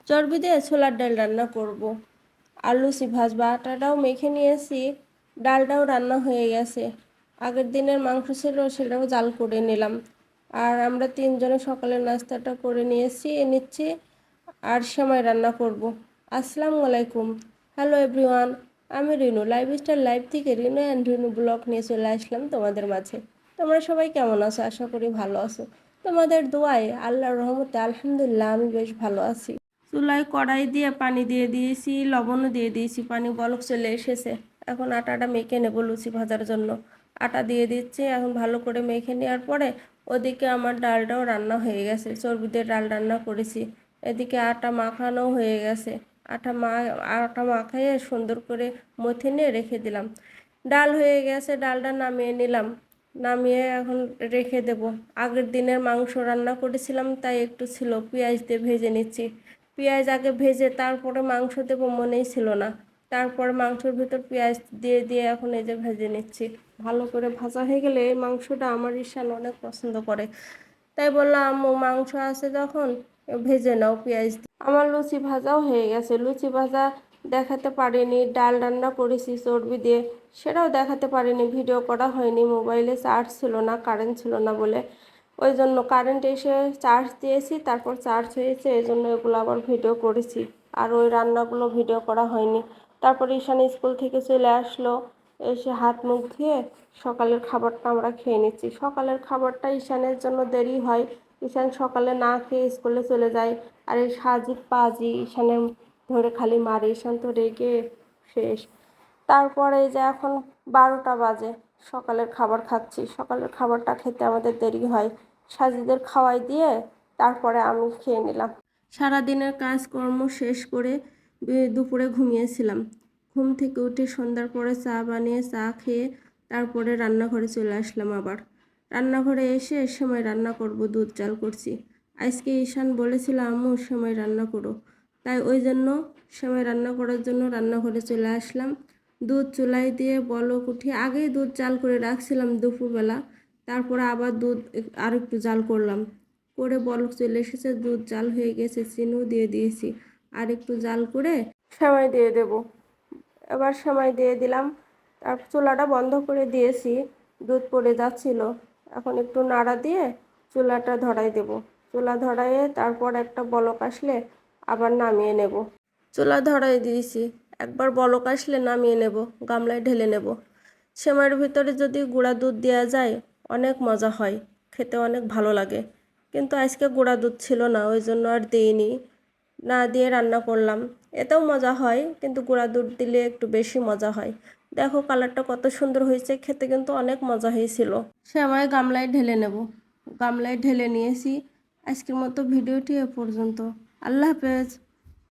চর্বি দিয়ে ছোলার ডাল রান্না করব। আর লুচি ভাজবো, আটাটাও মেখে নিয়েছি, ডালটাও রান্না হয়ে গেছে। আগের দিনের মাংস ছিল, সেটাও জাল করে নিলাম। আর আমরা তিনজনে সকালের নাস্তাটা করে নিচ্ছি। আর সেমাই রান্না করব। আসসালামু আলাইকুম, হ্যালো এভরিওয়ান। আমি রিনু, লাইফস্টাইল লাইফ থেকে রিনু অ্যান্ড রিনু ব্লগ নিয়ে চলে আসলাম তোমাদের মাঝে। তোমরা সবাই কেমন আছো? আশা করি ভালো আছো। তোমাদের দোয়ায়, আল্লাহর রহমতে আলহামদুলিল্লাহ আমি বেশ ভালো আছি। চুলায় কড়াই দিয়ে পানি দিয়ে দিয়েছি, লবণও দিয়ে দিয়েছি, পানি বলক চলে এসেছে। এখন আটাটা মেখে নেব লুচি ভাজার জন্য। আটা দিয়ে দিচ্ছি, এখন ভালো করে মেখে নেওয়ার পরে ওদিকে আমার ডালটাও রান্না হয়ে গেছে, চর্বি দিয়ে ডাল রান্না করেছি। এদিকে আটা মাখানো হয়ে গেছে। আটা মাখাইয়ে সুন্দর করে মথে নিয়ে রেখে দিলাম। ডাল হয়ে গেছে, ডালটা নামিয়ে নিলাম। নামিয়ে এখন রেখে দেব। আগের দিনের মাংস রান্না করেছিলাম, তাই একটু ছিল, পেঁয়াজ দিয়ে ভেজে নিচ্ছি। পেঁয়াজ আগে ভেজে তারপরে মাংস দেবো মনেই ছিল না। তারপর মাংসের ভিতর পেঁয়াজ দিয়ে দিয়ে এখন এই যে ভেজে নিচ্ছি। ভালো করে ভাজা হয়ে গেলে এই মাংসটা আমার ঈশান অনেক পছন্দ করে। তাই বললাম, আম্মু মাংস আছে যখন ভেজে নাও পেঁয়াজ দিয়ে। আমার লুচি ভাজাও হয়ে গেছে। লুচি ভাজা দেখাতে পারিনি, ডাল রান্না করেছি চর্বি দিয়ে, সেটাও দেখাতে পারিনি, ভিডিও করা হয়নি। মোবাইলে চার্জ ছিল না, কারেন্ট ছিল না বলে। ওই জন্য কারেন্ট এসে চার্জ দিয়েছি, তারপর চার্জ হয়েছে, এই জন্য এগুলো আবার ভিডিও করেছি। আর ওই রান্নাগুলো ভিডিও করা হয়নি। তারপর ঈশান স্কুল থেকে চলে আসলো, এসে হাত মুখ ধুয়ে সকালের খাবারটা আমরা খেয়ে নিচ্ছি। সকালের খাবারটা ঈশানের জন্য দেরি হয়, ঈশান সকালে না খেয়ে স্কুলে চলে যায়। আর এই সাজি পাজি ঈশানের ধরে খালি মারে, ঈশান তো রেগে শেষ। তারপরে এই যে এখন 12টা বাজে, সকালের খাবার খাচ্ছি। সকালের খাবারটা খেতে আমাদের দেরি হয়। সাজিদের খাওয়াই দিয়ে তারপরে আমি খেয়ে নিলাম। সারাদিনের কাজকর্ম শেষ করে দুপুরে ঘুমিয়েছিলাম। ঘুম থেকে উঠে সন্ধ্যার পরে চা বানিয়ে চা খেয়ে তারপরে রান্নাঘরে চলে আসলাম আবার। রান্নাঘরে এসে সেমাই রান্না করব, দুধ জাল করছি। আজকে ঈশান বলেছিল, আম্মু সেমাই রান্না করো, তাই ওই জন্য সেমাই রান্না করার জন্য রান্নাঘরে চলে আসলাম। দুধ চুলায় দিয়ে বলক উঠিয়ে আগেই দুধ জাল করে রাখছিলাম দুপুরবেলা। তারপরে আবার দুধ আর একটু জাল করলাম, করে বলক চলে এসেছে, দুধ জাল হয়ে গেছে, চিনিও দিয়ে দিয়েছি। আর একটু জাল করে সেমাই দিয়ে দেব। এবার সেমাই দিয়ে দিলাম, তারপর চুলাটা বন্ধ করে দিয়েছি, দুধ পড়ে যাচ্ছিল। এখন একটু নাড়া দিয়ে চুলাটা ধরাই দেব। চুলা ধরাইয়ে তারপর একটা বলক আসলে আবার নামিয়ে নেব। চুলা ধরাই দিয়েছি, একবার বলক আসলে নামিয়ে নেব, গামলায় ঢেলে নেব। সেমাইয়ের ভিতরে যদি গুঁড়া দুধ দেওয়া যায় অনেক মজা হয়, খেতে অনেক ভালো লাগে। কিন্তু আজকে গুঁড়া দুধ ছিল না, ওই জন্য আর দিইনি, না দিয়ে রান্না করলাম। এতেও মজা হয়, কিন্তু গুঁড়া দুধ দিলে একটু বেশি মজা হয়। দেখো কালারটা কত সুন্দর হয়েছে, খেতে কিন্তু অনেক মজা হয়েছিল। সেমাই গামলায় ঢেলে নেব। গামলায় ঢেলে নিয়েছি। আজকের মতো ভিডিওটি এ পর্যন্ত। আল্লাহ হাফেজ।